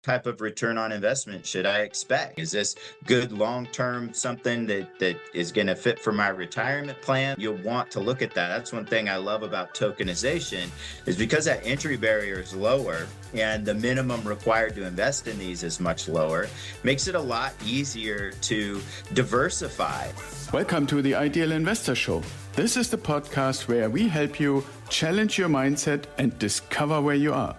type of return on investment should I expect? Is this good long-term, something that is going to fit for my retirement plan? You'll want to look at that. That's one thing I love about tokenization, is because that entry barrier is lower and the minimum required to invest in these is much lower, makes it a lot easier to diversify. Welcome to the Ideal Investor Show. This is the podcast where we help you challenge your mindset and discover where you are.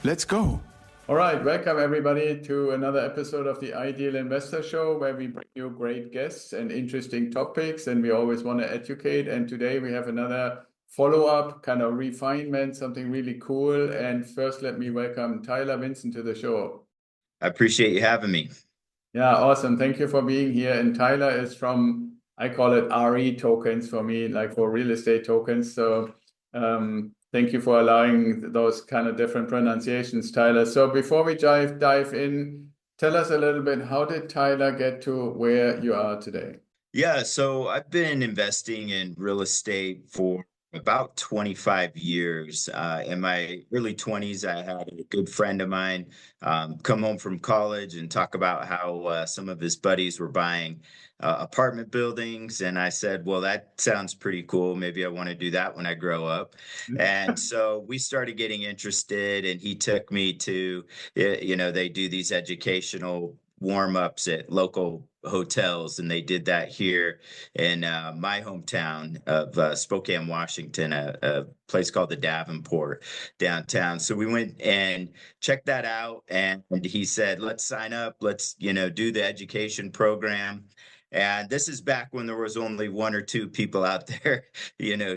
Let's go. All right, welcome everybody to another episode of the Ideal Investor Show, where we bring you great guests and interesting topics, and we always want to educate. And today we have another follow-up kind of refinement, something really cool. And first, let me welcome Tyler Vinson to the show. I appreciate you having me. Yeah, awesome. Thank you for being here. And Tyler is from, I call it REtokens for me, like for real estate tokens. So thank you for allowing those kind of different pronunciations, Tyler. So before we dive in, tell us a little bit, how did Tyler get to where you are today? Yeah, so I've been investing in real estate for about 25 years. In my early 20s, I had a good friend of mine come home from college and talk about how some of his buddies were buying apartment buildings. And I said, well, that sounds pretty cool. Maybe I want to do that when I grow up. And so we started getting interested, and he took me to, they do these educational warm-ups at local hotels, and they did that here in my hometown of Spokane, Washington, a place called the Davenport downtown. So we went and checked that out, and he said, let's sign up, let's do the education program. And this is back when there was only one or two people out there,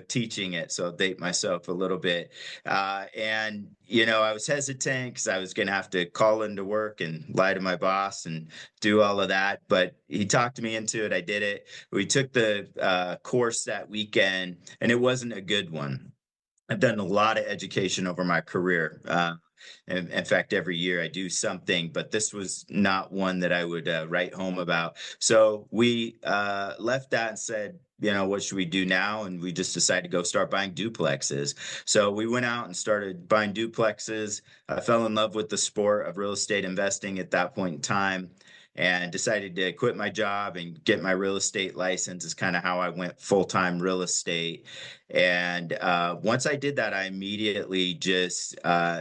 teaching it. So I'll date myself a little bit. And I was hesitant because I was going to have to call into work and lie to my boss and do all of that. But he talked me into it. I did it. We took the course that weekend, and it wasn't a good one. I've done a lot of education over my career. In fact, every year I do something, but this was not one that I would write home about. So we left that and said, what should we do now? And we just decided to go start buying duplexes. So we went out and started buying duplexes. I fell in love with the sport of real estate investing at that point in time, and decided to quit my job and get my real estate license. Is kind of how I went full-time real estate. And once I did that, I immediately just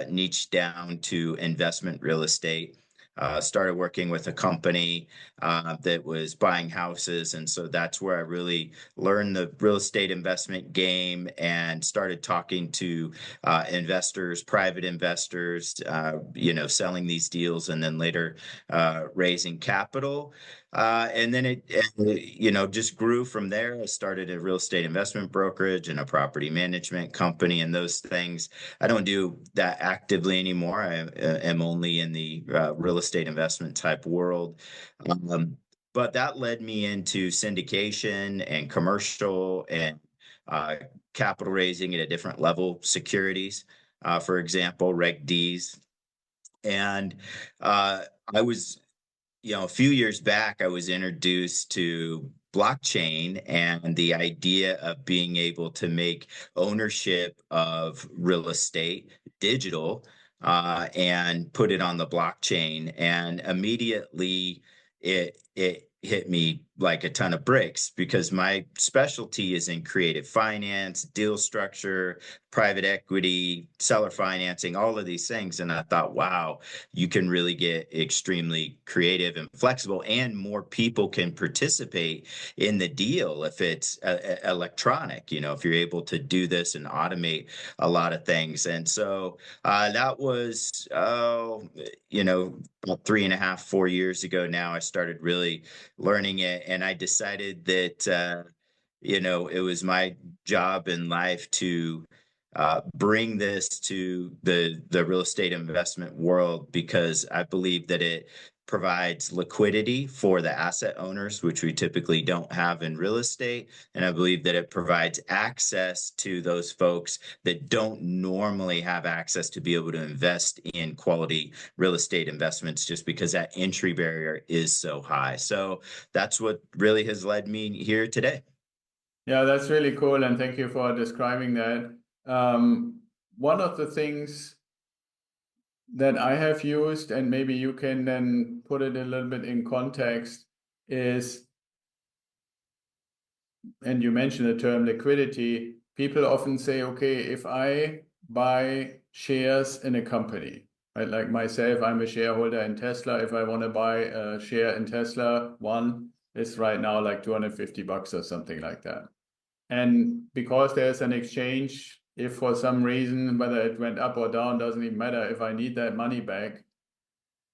niched down to investment real estate. Started working with a company that was buying houses. And so that's where I really learned the real estate investment game and started talking to investors, private investors, selling these deals, and then later raising capital. And then it just grew from there. I started a real estate investment brokerage and a property management company, and those things I don't do that actively anymore. I am only in the real estate investment type world. But that led me into syndication and commercial and capital raising at a different level, securities, for example, Reg Ds. And I was, a few years back, I was introduced to blockchain and the idea of being able to make ownership of real estate digital and put it on the blockchain. And immediately it hit me like a ton of bricks, because my specialty is in creative finance, deal structure, private equity, seller financing, all of these things. And I thought, wow, you can really get extremely creative and flexible, and more people can participate in the deal if it's electronic, if you're able to do this and automate a lot of things. And so that was, about 3.5, 4 years ago now, I started really learning it. And I decided that, it was my job in life to bring this to the real estate investment world, because I believe that it provides liquidity for the asset owners, which we typically don't have in real estate. And I believe that it provides access to those folks that don't normally have access to be able to invest in quality real estate investments, just because that entry barrier is so high. So that's what really has led me here today. Yeah, that's really cool. And thank you for describing that. One of the things that I have used, and maybe you can then put it a little bit in context, is, and you mentioned the term liquidity, people often say, okay, if I buy shares in a company, right? Like myself, I'm a shareholder in Tesla. If I want to buy a share in Tesla, one is right now like $250 or something like that. And because there's an exchange, if for some reason, whether it went up or down, doesn't even matter. If I need that money back,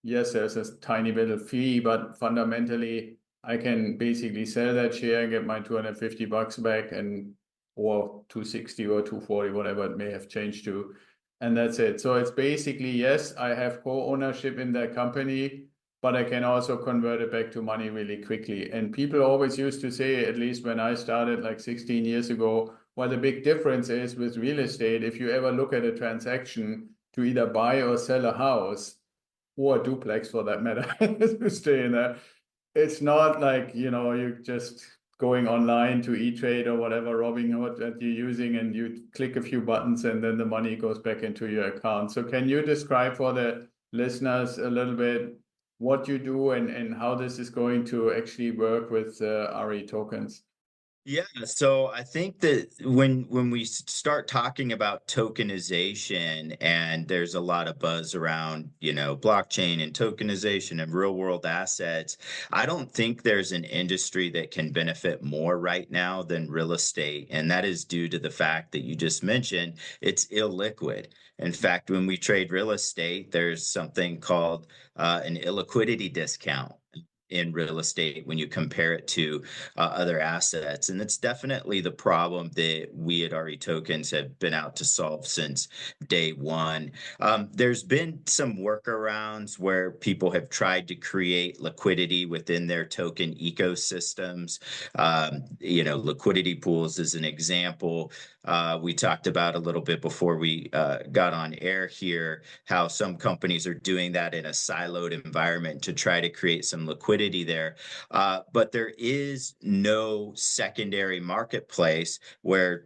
yes, there's a tiny bit of fee, but fundamentally, I can basically sell that share and get my $250 back, and or 260 or 240, whatever it may have changed to. And that's it. So it's basically, yes, I have co-ownership in that company, but I can also convert it back to money really quickly. And people always used to say, at least when I started like 16 years ago, well, the big difference is with real estate, if you ever look at a transaction to either buy or sell a house, or a duplex for that matter, to stay in there. It's not like, you're just going online to E-Trade or whatever Robinhood that you're using, and you click a few buttons and then the money goes back into your account. So can you describe for the listeners a little bit what you do and how this is going to actually work with REtokens? Yeah, so I think that when we start talking about tokenization, and there's a lot of buzz around, blockchain and tokenization and real world assets, I don't think there's an industry that can benefit more right now than real estate. And that is due to the fact that you just mentioned it's illiquid. In fact, when we trade real estate, there's something called an illiquidity discount in real estate when you compare it to other assets. And it's definitely the problem that we at REtokens have been out to solve since day one. There's been some workarounds where people have tried to create liquidity within their token ecosystems. Liquidity pools is an example. We talked about a little bit before we got on air here, how some companies are doing that in a siloed environment to try to create some liquidity there. But there is no secondary marketplace where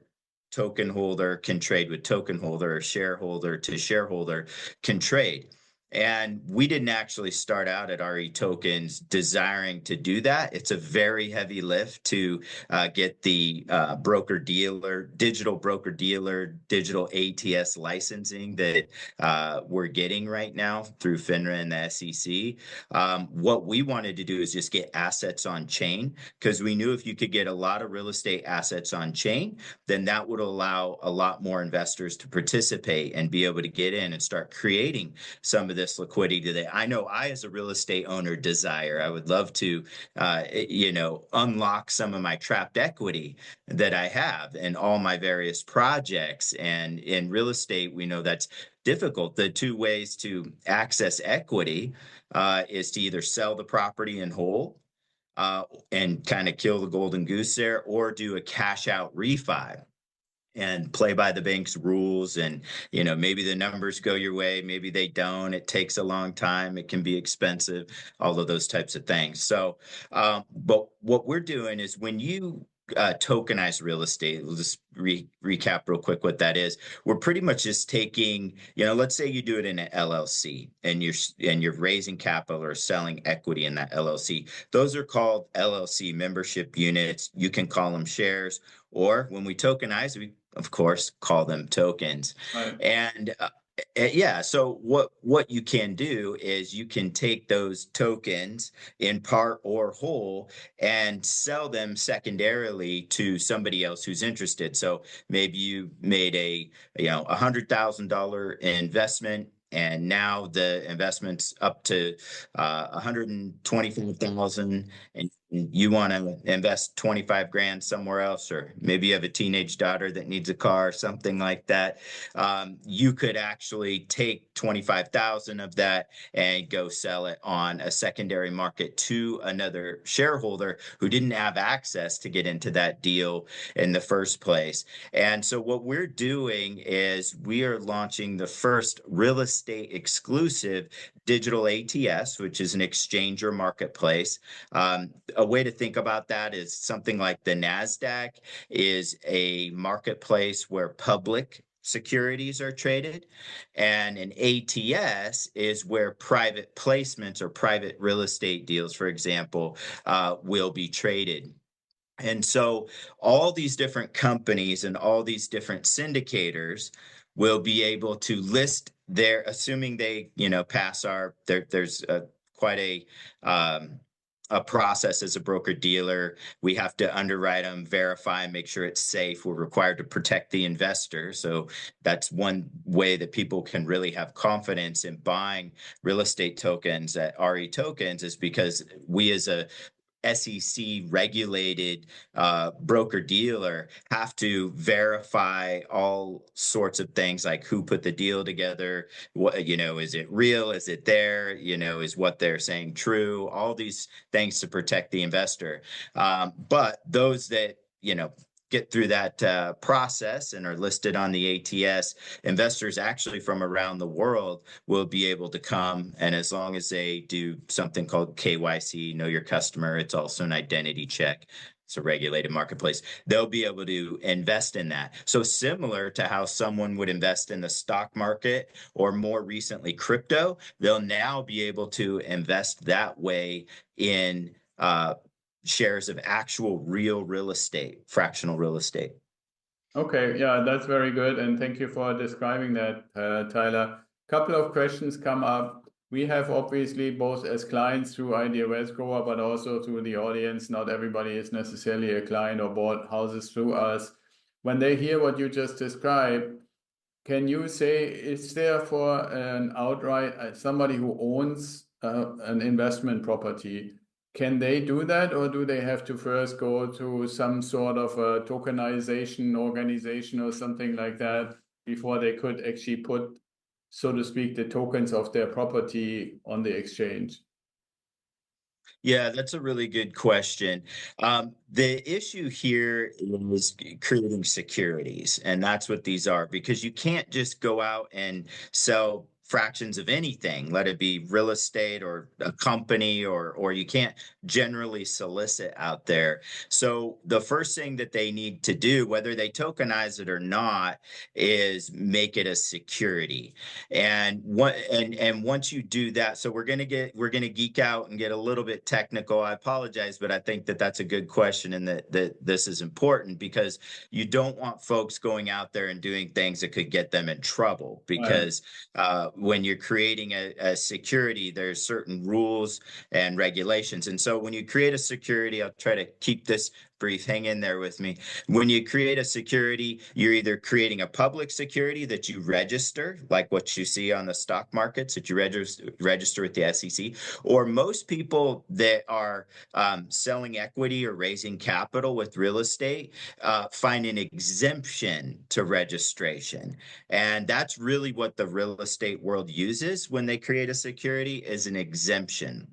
token holder can trade with token holder, or shareholder to shareholder can trade. And we didn't actually start out at REtokens desiring to do that. It's a very heavy lift to get the digital broker dealer, digital ATS licensing that we're getting right now through FINRA and the SEC. What we wanted to do is just get assets on chain, because we knew if you could get a lot of real estate assets on chain, then that would allow a lot more investors to participate and be able to get in and start creating some of this liquidity that I know I, as a real estate owner, desire. I would love to, unlock some of my trapped equity that I have in all my various projects. And in real estate, we know that's difficult. The two ways to access equity is to either sell the property in whole and kind of kill the golden goose there, or do a cash out refi and play by the bank's rules. And maybe the numbers go your way, maybe they don't, it takes a long time, it can be expensive, all of those types of things. So but what we're doing is, when you tokenize real estate, we'll just recap real quick what that is. We're pretty much just taking, let's say you do it in an LLC, and you're raising capital or selling equity in that LLC. Those are called LLC membership units. You can call them shares, or when we tokenize, we of course call them tokens. Right. And yeah, so what you can do is you can take those tokens in part or whole and sell them secondarily to somebody else who's interested. So maybe you made a $100,000 investment, and now the investment's up to 125,000, and you want to invest 25 grand somewhere else, or maybe you have a teenage daughter that needs a car or something like that. You could actually take 25,000 of that and go sell it on a secondary market to another shareholder who didn't have access to get into that deal in the first place. And so what we're doing is we are launching the first real estate exclusive digital ATS, which is an exchanger marketplace. A way to think about that is something like the NASDAQ is a marketplace where public securities are traded, and an ATS is where private placements or private real estate deals, for example, will be traded. And so all these different companies and all these different syndicators will be able to list their, assuming they, pass there's quite a process as a broker dealer. We have to underwrite them, verify, and make sure it's safe. We're required to protect the investor. So that's one way that people can really have confidence in buying real estate tokens at REtokens, is because we as a SEC regulated broker dealer have to verify all sorts of things, like who put the deal together, what, is it real, is it there, is what they're saying true, all these things to protect the investor. But those that get through that process and are listed on the ATS, investors actually from around the world will be able to come, and as long as they do something called KYC, know your customer, it's also an identity check. It's a regulated marketplace. They'll be able to invest in that. So similar to how someone would invest in the stock market or more recently crypto, they'll now be able to invest that way in shares of actual real estate, fractional real estate. Okay, yeah, that's very good. And thank you for describing that, Tyler. Couple of questions come up. We have obviously both as clients through Ideal Wealth Grower, but also through the audience. Not everybody is necessarily a client or bought houses through us. When they hear what you just described, can you say, is there for an outright, somebody who owns an investment property, can they do that, or do they have to first go to some sort of a tokenization organization or something like that before they could actually put, so to speak, the tokens of their property on the exchange? Yeah, that's a really good question. The issue here is creating securities, and that's what these are, because you can't just go out and sell fractions of anything, let it be real estate or a company, or you can't generally solicit out there. So the first thing that they need to do, whether they tokenize it or not, is make it a security. And once you do that, so we're gonna geek out and get a little bit technical. I apologize, but I think that that's a good question, and that this is important, because you don't want folks going out there and doing things that could get them in trouble. Because when you're creating a security, there's certain rules and regulations. And so when you create a security, I'll try to keep this brief, hang in there with me. When you create a security, you're either creating a public security that you register, like what you see on the stock markets, that you register with the SEC, or most people that are selling equity or raising capital with real estate find an exemption to registration. And that's really what the real estate world uses when they create a security, is an exemption.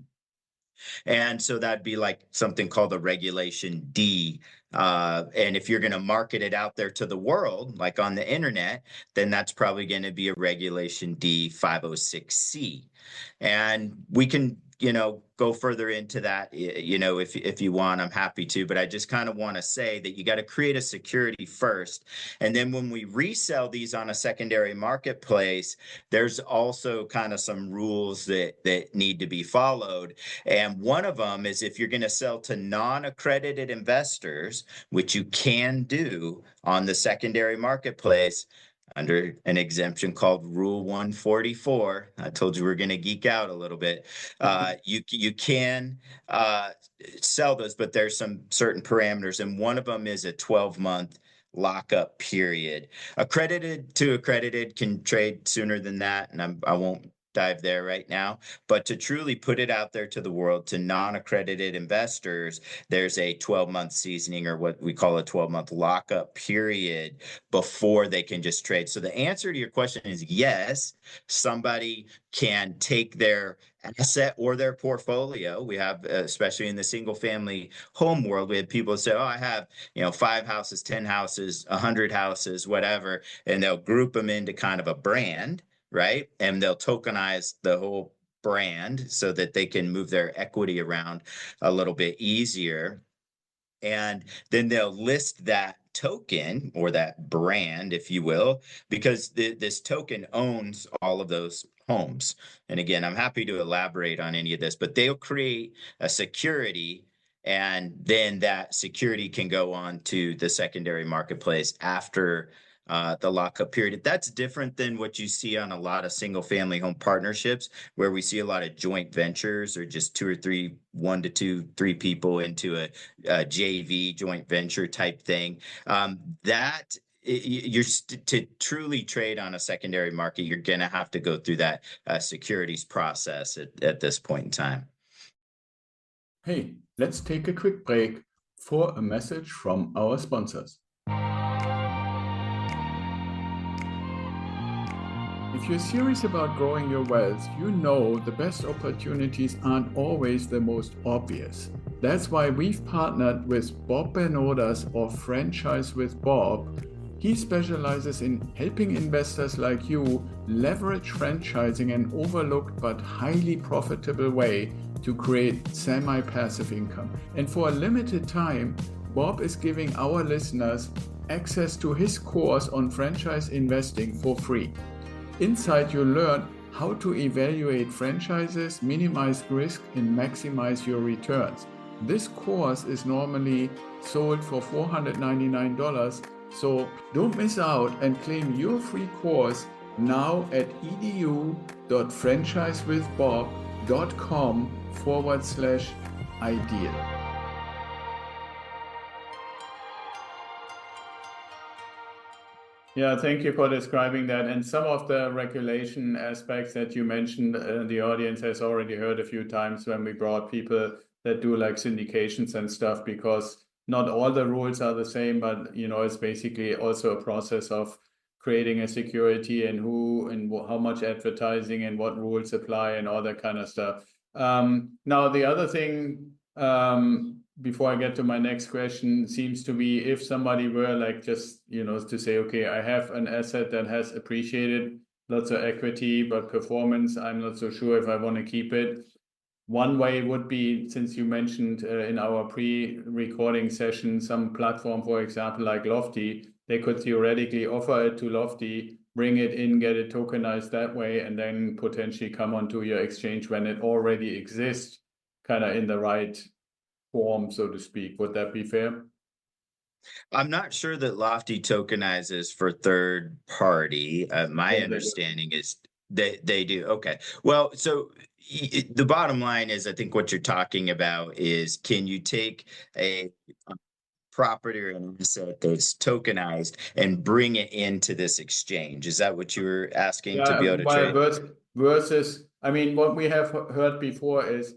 And so that'd be like something called a Regulation D. And if you're going to market it out there to the world, like on the internet, then that's probably going to be a Regulation D 506C. And we can, go further into that, if you want, I'm happy to. But I just kind of want to say that you got to create a security first. And then when we resell these on a secondary marketplace, there's also kind of some rules that need to be followed. And one of them is, if you're going to sell to non-accredited investors, which you can do on the secondary marketplace under an exemption called Rule 144. I told you we're going to geek out a little bit. You can sell those, but there's some certain parameters, and one of them is a 12-month lockup period. Accredited to accredited can trade sooner than that, and I won't dive there right now. But to truly put it out there to the world, to non-accredited investors, there's a 12-month seasoning, or what we call a 12-month lockup period, before they can just trade. So the answer to your question is yes, somebody can take their asset or their portfolio. We have, especially in the single family home world, we have people say, oh, I have, 5 houses, 10 houses, 100 houses, whatever, and they'll group them into kind of a brand, right? And they'll tokenize the whole brand so that they can move their equity around a little bit easier. And then they'll list that token or that brand, if you will, because this token owns all of those homes. And again, I'm happy to elaborate on any of this, but they'll create a security, and then that security can go on to the secondary marketplace after the lockup period. That's different than what you see on a lot of single family home partnerships, where we see a lot of joint ventures or just two or three, 1 to 2, 3 people into a JV joint venture type thing. That you're to truly trade on a secondary market, you're going to have to go through that securities process at this point in time. Hey, let's take a quick break for a message from our sponsors. If you're serious about growing your wealth, you know the best opportunities aren't always the most obvious. That's why we've partnered with Bob Bernodas of Franchise with Bob. He specializes in helping investors like you leverage franchising, an overlooked but highly profitable way to create semi-passive income. And for a limited time, Bob is giving our listeners access to his course on franchise investing for free. Inside, you'll learn how to evaluate franchises, minimize risk, and maximize your returns. This course is normally sold for $499, so don't miss out and claim your free course now at edu.franchisewithbob.com/ideal. Yeah, thank you for describing that. And some of the regulation aspects that you mentioned, the audience has already heard a few times when we brought people that do like syndications and stuff, because not all the rules are the same, but it's basically also a process of creating a security and who and how much advertising and what rules apply and all that kind of stuff. Now, the other thing, before I get to my next question, seems to be if somebody were like just, to say, okay, I have an asset that has appreciated, lots of equity, but performance, I'm not so sure if I want to keep it. One way would be, since you mentioned in our pre-recording session, some platform, for example, like Lofty, they could theoretically offer it to Lofty, bring it in, get it tokenized that way, and then potentially come onto your exchange when it already exists, kind of in the right form, so to speak. Would that be fair? I'm not sure that Lofty tokenizes for third party. My understanding is they do. Okay. Well, so the bottom line is, I think what you're talking about is, can you take a property or an asset that's tokenized and bring it into this exchange? Is that what you were asking, to be able to trade? Versus, I mean, what we have heard before is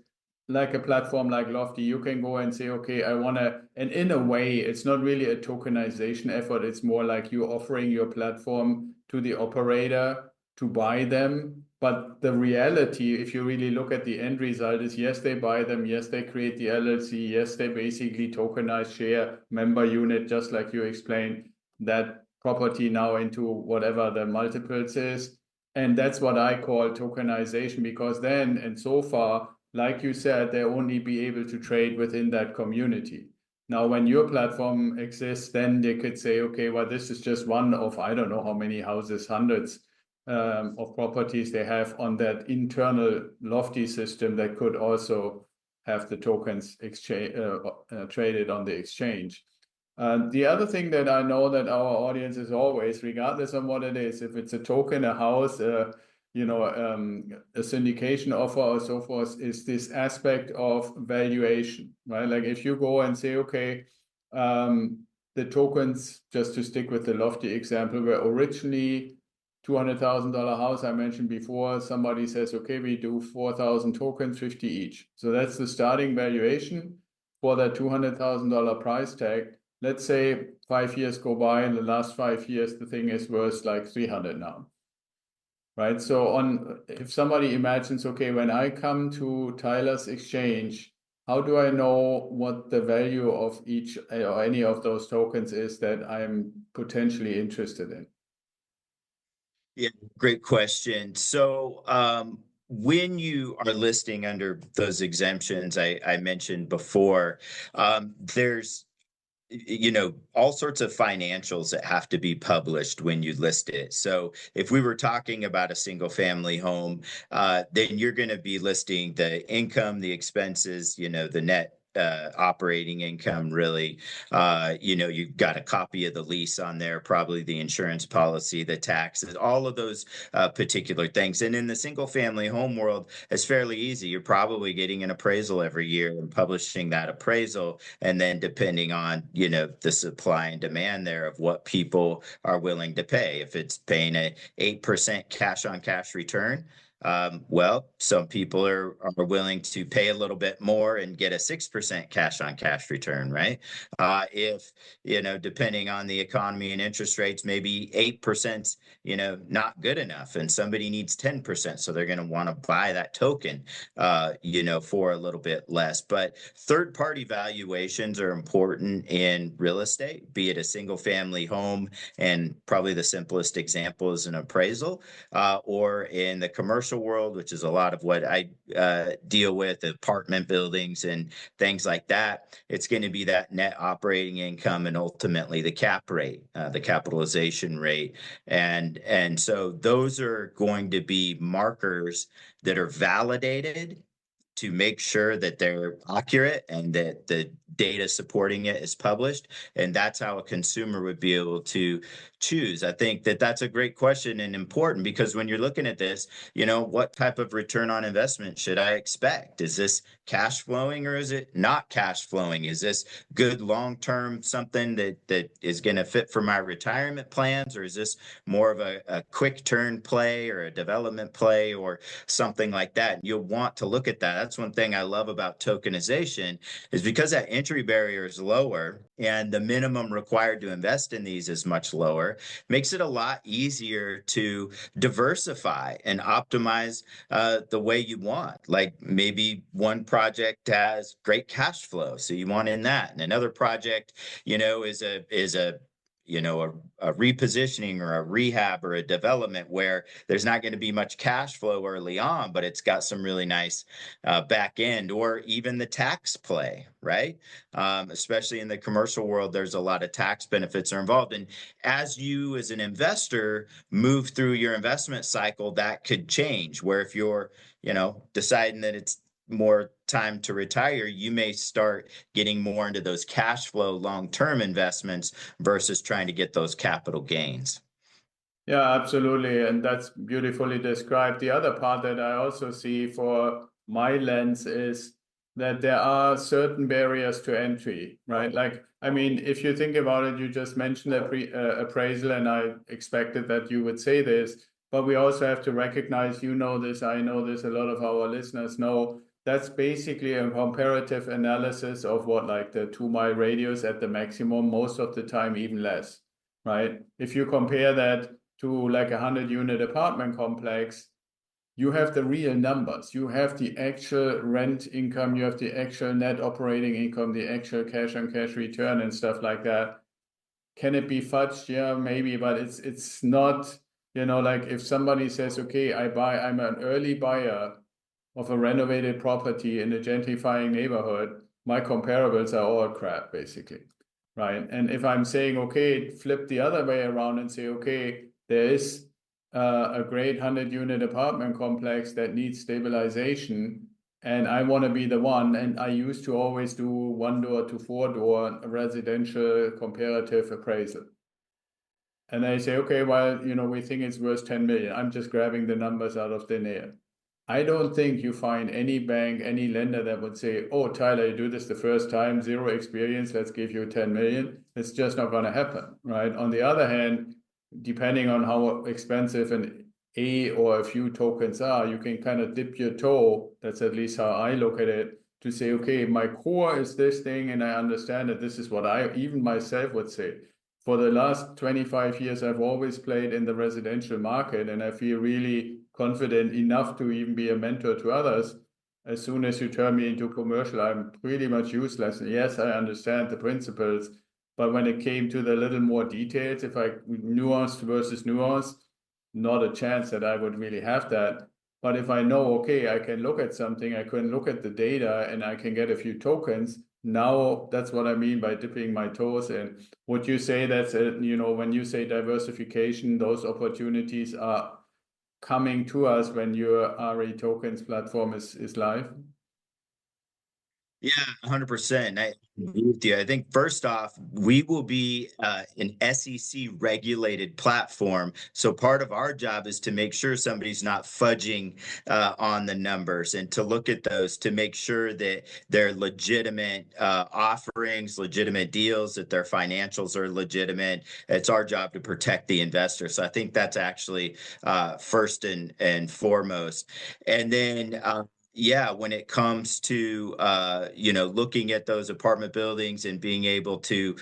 like a platform like Lofty, you can go and say, okay, I want to, and in a way, it's not really a tokenization effort. It's more like you offering your platform to the operator to buy them. But the reality, if you really look at the end result, is yes, they buy them. Yes, they create the LLC. Yes, they basically tokenize share member unit, just like you explained, that property now into whatever the multiples is. And that's what I call tokenization, because then, and so far, like you said, they only be able to trade within that community. Now, when your platform exists, then they could say, okay, well, this is just one of, I don't know how many houses, hundreds of properties they have on that internal Lofty system that could also have the tokens exchange traded on the exchange. The other thing that I know that our audience is always, regardless of what it is, if it's a token, a house, a syndication offer or so forth, is this aspect of valuation, right? Like if you go and say, okay, the tokens, just to stick with the Lofty example, were originally $200,000 house I mentioned before. Somebody says, okay, we do 4,000 tokens, 50 each. So that's the starting valuation for that $200,000 price tag. Let's say 5 years go by, in the last 5 years, the thing is worth like 300 now. Right. So if somebody imagines, okay, when I come to Tyler's exchange, how do I know what the value of each or any of those tokens is that I'm potentially interested in? Yeah, great question. So when you are listing under those exemptions I mentioned before, there's all sorts of financials that have to be published when you list it. So if we were talking about a single family home, then you're going to be listing the income, the expenses, the net operating income, really. You've got a copy of the lease on there, probably the insurance policy, the taxes, all of those particular things. And in the single family home world, it's fairly easy. You're probably getting an appraisal every year and publishing that appraisal. And then depending on, the supply and demand there of what people are willing to pay, if it's paying a 8% cash on cash return, well, some people are willing to pay a little bit more and get a 6% cash on cash return, right? If, depending on the economy and interest rates, maybe 8%, not good enough, and somebody needs 10%. So they're going to want to buy that token, for a little bit less. But third party valuations are important in real estate, be it a single family home. And probably the simplest example is an appraisal, or in the commercial world, which is a lot of what I deal with, apartment buildings and things like that. It's going to be that net operating income and ultimately the cap rate, the capitalization rate. And so those are going to be markers that are validated to make sure that they're accurate and that the data supporting it is published. And that's how a consumer would be able to choose. I think that that's a great question and important, because when you're looking at this, what type of return on investment should I expect? Is this cash flowing or is it not cash flowing? Is this good long-term, something that is going to fit for my retirement plans? Or is this more of a quick turn play or a development play or something like that? You'll want to look at that. That's one thing I love about tokenization, is because that entry barrier is lower and the minimum required to invest in these is much lower, makes it a lot easier to diversify and optimize the way you want. Like maybe one project has great cash flow, so you want in that, and another project, is a repositioning or a rehab or a development where there's not going to be much cash flow early on, but it's got some really nice back end, or even the tax play, right? Especially in the commercial world, there's a lot of tax benefits are involved. And as you as an investor move through your investment cycle, that could change, where if you're, deciding that it's more time to retire, you may start getting more into those cash flow long-term investments versus trying to get those capital gains. Yeah, absolutely. And that's beautifully described. The other part that I also see for my lens is that there are certain barriers to entry, right? Like, I mean, if you think about it, you just mentioned appraisal, and I expected that you would say this, but we also have to recognize, this, I know this, a lot of our listeners know, that's basically a comparative analysis of what, like the 2-mile radius at the maximum, most of the time, even less, right? If you compare that to like a 100-unit apartment complex, you have the real numbers. You have the actual rent income, you have the actual net operating income, the actual cash on cash return and stuff like that. Can it be fudged? Yeah, maybe, but it's not, like if somebody says, okay, I'm an early buyer of a renovated property in a gentrifying neighborhood, my comparables are all crap, basically, right? And if I'm saying, okay, flip the other way around and say, okay, there is a great 100-unit apartment complex that needs stabilization, and I want to be the one, and I used to always do 1-door to 4-door residential comparative appraisal. And I say, okay, well, we think it's worth 10 million. I'm just grabbing the numbers out of thin air. I don't think you find any bank, any lender that would say, oh, Tyler, you do this the first time, 0 experience, let's give you 10 million. It's just not going to happen, right? On the other hand, depending on how expensive an A or a few tokens are, you can kind of dip your toe. That's at least how I look at it, to say, okay, my core is this thing, and I understand that this is what I even myself would say. For the last 25 years, I've always played in the residential market, and I feel really confident enough to even be a mentor to others. As soon as you turn me into commercial, I'm pretty much useless. Yes, I understand the principles, but when it came to the little more details, if I nuanced versus nuance, not a chance that I would really have that. But if I know, okay, I can look at something, I can look at the data, and I can get a few tokens, now that's what I mean by dipping my toes in. Would you say that's when you say diversification, those opportunities are coming to us when your REtokens platform is live? Yeah, 100%. I agree with you. I think first off, we will be an SEC regulated platform. So part of our job is to make sure somebody's not fudging on the numbers and to look at those to make sure that they're legitimate offerings, legitimate deals, that their financials are legitimate. It's our job to protect the investor. So I think that's actually first and foremost. And then yeah, when it comes to looking at those apartment buildings and being able to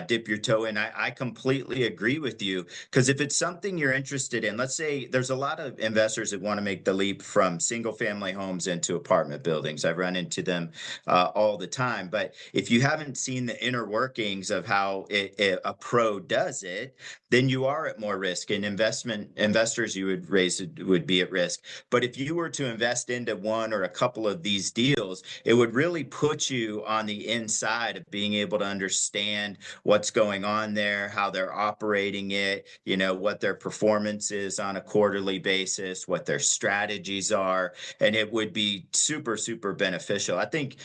dip your toe in, I completely agree with you. Because if it's something you're interested in, let's say there's a lot of investors that want to make the leap from single family homes into apartment buildings. I've run into them all the time. But if you haven't seen the inner workings of how a pro does it, then you are at more risk. And investors you would raise would be at risk. But if you were to invest into one or a couple of these deals, it would really put you on the inside of being able to understand what's going on there, how they're operating it, what their performance is on a quarterly basis, what their strategies are. And it would be super, super beneficial. I think,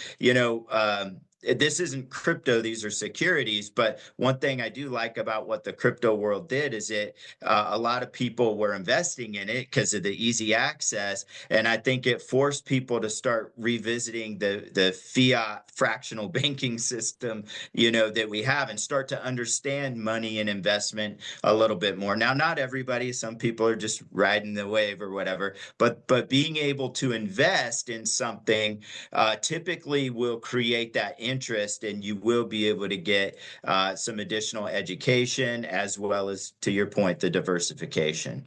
this isn't crypto, these are securities. But one thing I do like about what the crypto world did is a lot of people were investing in it because of the easy access. And I think it forced people to start revisiting the fiat fractional banking system, that we have and start to understand money and investment a little bit more. Now, not everybody, some people are just riding the wave or whatever, but being able to invest in something typically will create that interest, and you will be able to get some additional education as well as, to your point, the diversification.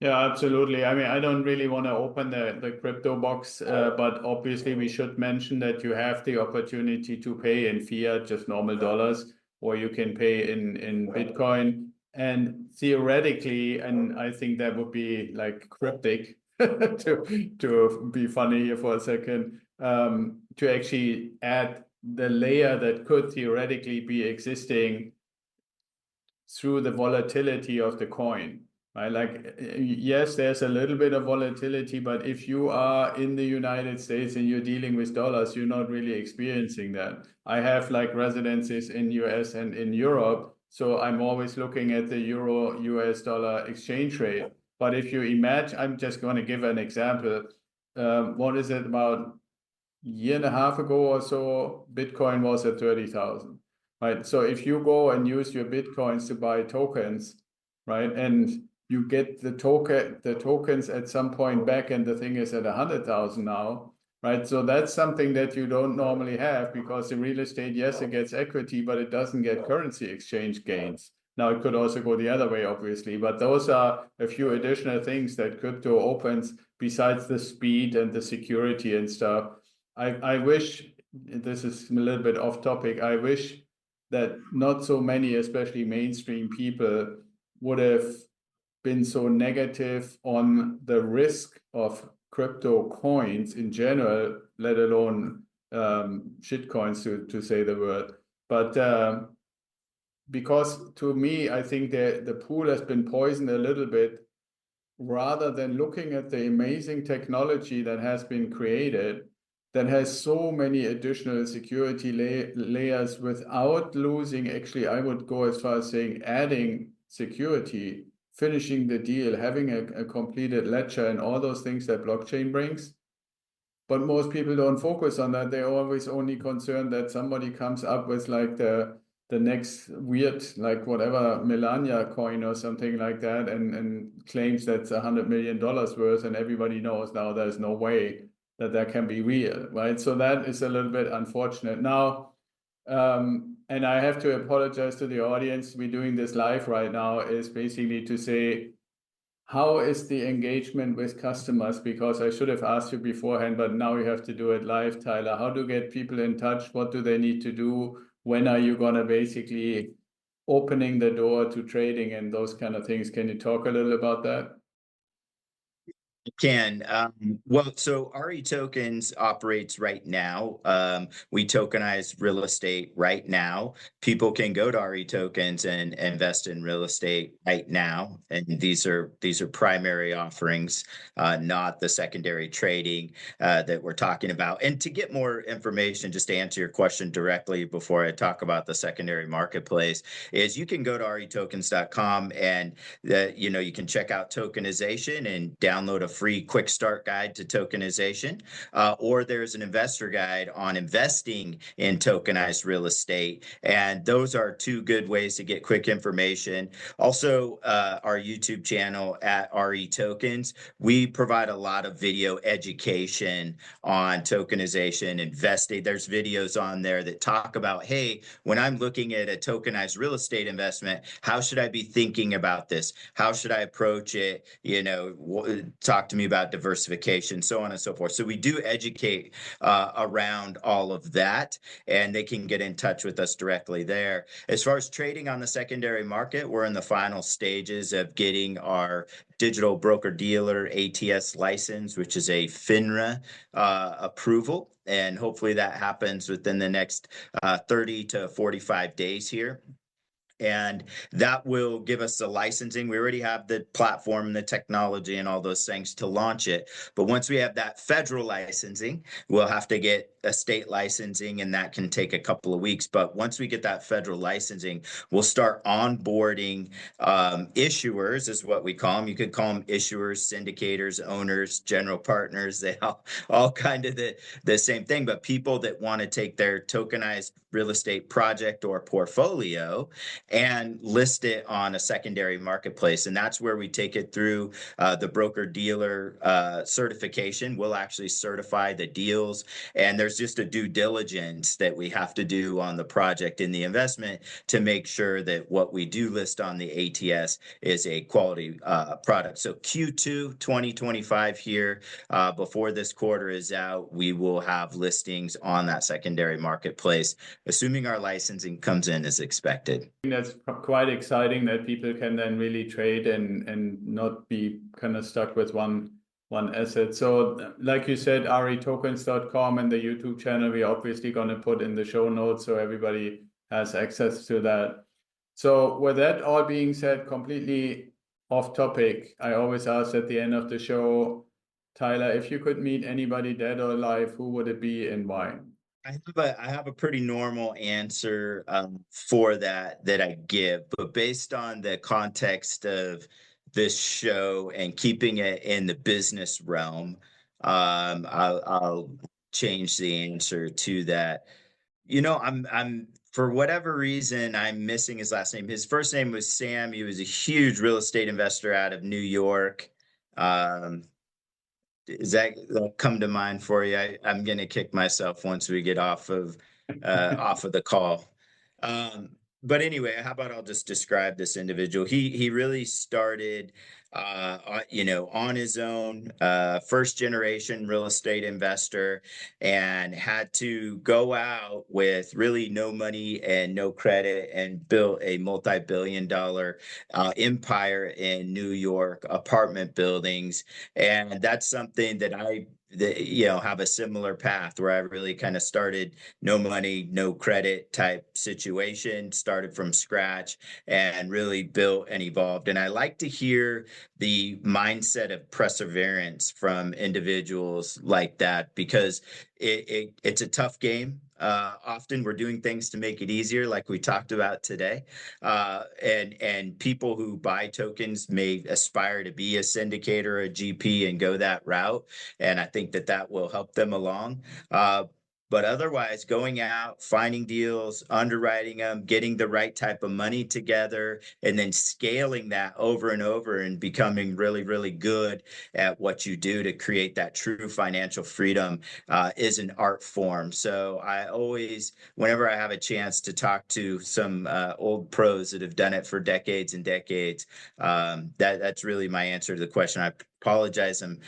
Yeah, absolutely. I mean, I don't really want to open the crypto box, but obviously we should mention that you have the opportunity to pay in fiat, just normal dollars, or you can pay in Bitcoin. And theoretically, and I think that would be like cryptic to be funny here for a second, to actually add the layer that could theoretically be existing through the volatility of the coin. Right? Like, yes, there's a little bit of volatility, but if you are in the United States and you're dealing with dollars, you're not really experiencing that. I have like residences in US and in Europe, so I'm always looking at the euro US dollar exchange rate. But if you imagine, I'm just going to give an example. What is it, about a year and a half ago or so, Bitcoin was at 30,000. Right. So if you go and use your Bitcoins to buy tokens, right, and you get the tokens at some point back, and the thing is at 100,000 now, right? So that's something that you don't normally have, because in real estate, yes, it gets equity, but it doesn't get currency exchange gains. Now it could also go the other way, obviously, but those are a few additional things that crypto opens besides the speed and the security and stuff. I wish, this is a little bit off topic, I wish that not so many, especially mainstream people, would have been so negative on the risk of crypto coins in general, let alone shit coins, to say the word. But because to me, I think the pool has been poisoned a little bit, rather than looking at the amazing technology that has been created, that has so many additional security layers without losing, actually, I would go as far as saying adding security, finishing the deal, having a completed ledger and all those things that blockchain brings. But most people don't focus on that. They're always only concerned that somebody comes up with like the next weird, like whatever, Melania coin or something like that, and claims that's $100 million worth, and everybody knows now there's no way that that can be real, right? So that is a little bit unfortunate. Now, and I have to apologize to the audience. We're doing this live right now, is basically to say, how is the engagement with customers? Because I should have asked you beforehand, but now we have to do it live, Tyler. How to get people in touch? What do they need to do? When are you going to basically opening the door to trading and those kind of things? Can you talk a little about that? Can. Well, so REtokens operates right now. We tokenize real estate right now. People can go to REtokens and invest in real estate right now. And these are primary offerings, not the secondary trading that we're talking about. And to get more information, just to answer your question directly before I talk about the secondary marketplace, is you can go to retokens.com and you can check out tokenization and download a free quick start guide to tokenization. Or there's an investor guide on investing in tokenized real estate. And those are two good ways to get quick information. Also, our YouTube channel at REtokens, we provide a lot of video education on tokenization, investing. There's videos on there that talk about, hey, when I'm looking at a tokenized real estate investment, how should I be thinking about this? How should I approach it? Talk to me about diversification, so on and so forth. So we do educate around all of that, and they can get in touch with us directly there. As far as trading on the secondary market, we're in the final stages of getting our digital broker dealer ATS license, which is a FINRA approval. And hopefully that happens within the next 30 to 45 days here. And that will give us the licensing. We already have the platform, the technology, and all those things to launch it. But once we have that federal licensing, we'll have to get a state licensing, and that can take a couple of weeks. But once we get that federal licensing, we'll start onboarding issuers, is what we call them. You could call them issuers, syndicators, owners, general partners. They all kind of the same thing. But people that want to take their tokenized real estate project or portfolio and list it on a secondary marketplace. And that's where we take it through the broker dealer certification. We'll actually certify the deals. And there's just a due diligence that we have to do on the project in the investment to make sure that what we do list on the ATS is a quality product. So Q2 2025 here, before this quarter is out, we will have listings on that secondary marketplace, assuming our licensing comes in as expected. That's quite exciting that people can then really trade and not be kind of stuck with one asset. So like you said, retokens.com and the YouTube channel, we're obviously going to put in the show notes so everybody has access to that. So with that all being said, completely off topic, I always ask at the end of the show, Tyler, if you could meet anybody dead or alive, who would it be and why? I have a pretty normal answer for that I give, but based on the context of this show and keeping it in the business realm, I'll change the answer to that. I'm for whatever reason, I'm missing his last name. His first name was Sam. He was a huge real estate investor out of New York. Does that come to mind for you? I'm gonna kick myself once we get off of the call. But anyway, how about I'll just describe this individual. He really started on his own, first generation real estate investor, and had to go out with really no money and no credit and built a multi-billion-dollar empire in New York, apartment buildings. And that's something that have a similar path where I really kind of started no money, no credit type situation, started from scratch and really built and evolved. And I like to hear the mindset of perseverance from individuals like that, because it's a tough game. Often we're doing things to make it easier, like we talked about today. And people who buy tokens may aspire to be a syndicator or a GP and go that route. And I think that will help them along. But otherwise, going out, finding deals, underwriting them, getting the right type of money together, and then scaling that over and over and becoming really, really good at what you do to create that true financial freedom is an art form. So I always, whenever I have a chance to talk to some old pros that have done it for decades and decades, that's really my answer to the question. apologize. I'm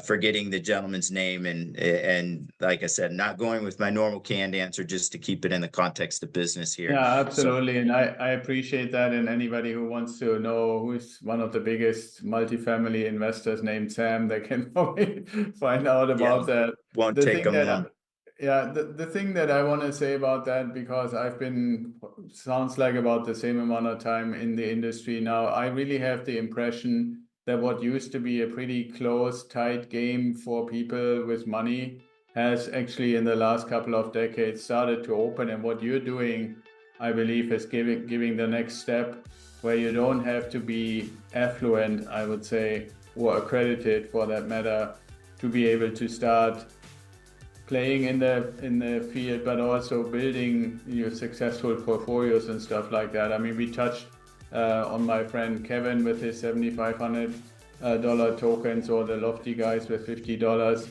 forgetting the gentleman's name, and like I said, not going with my normal canned answer, just to keep it in the context of business here. Yeah, So absolutely. And I appreciate that. And anybody who wants to know who's one of the biggest multifamily investors named Sam, they can probably find out yeah, about that. won't The take thing them that long. Yeah, the thing that I want to say about that, because I've been, sounds like about the same amount of time in the industry now, I really have the impression that what used to be a pretty close, tight game for people with money has actually in the last couple of decades started to open. And what you're doing, I believe, is giving the next step where you don't have to be affluent, I would say, or accredited for that matter, to be able to start playing in the field, but also building your successful portfolios and stuff like that. I mean, we touched on my friend Kevin with his $7,500 tokens, or the Lofty guys with $50.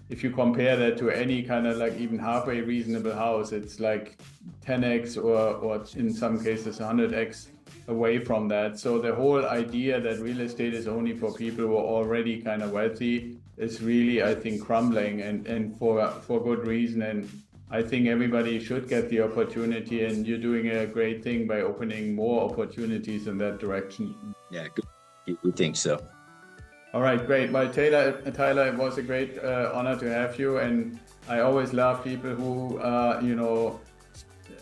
If you compare that to any kind of like even halfway reasonable house, it's like 10x or in some cases 100x away from that. So the whole idea that real estate is only for people who are already kind of wealthy is really, I think, crumbling, and for good reason. And I think everybody should get the opportunity, and you're doing a great thing by opening more opportunities in that direction. Yeah, good. We think so. All right, great. Well, Tyler, it was a great honor to have you, and I always love people who,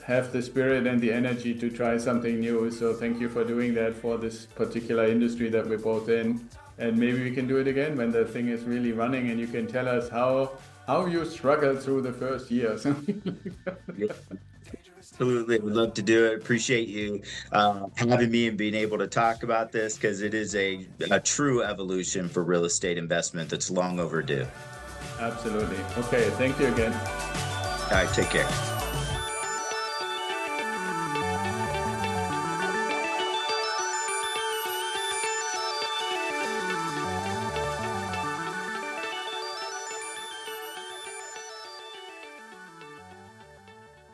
have the spirit and the energy to try something new. So thank you for doing that for this particular industry that we're both in, and maybe we can do it again when the thing is really running, and you can tell us how you struggled through the first year. Absolutely. Would love to do it. Appreciate you having me and being able to talk about this, because it is a true evolution for real estate investment that's long overdue. Absolutely. Okay. Thank you again. All right. Take care.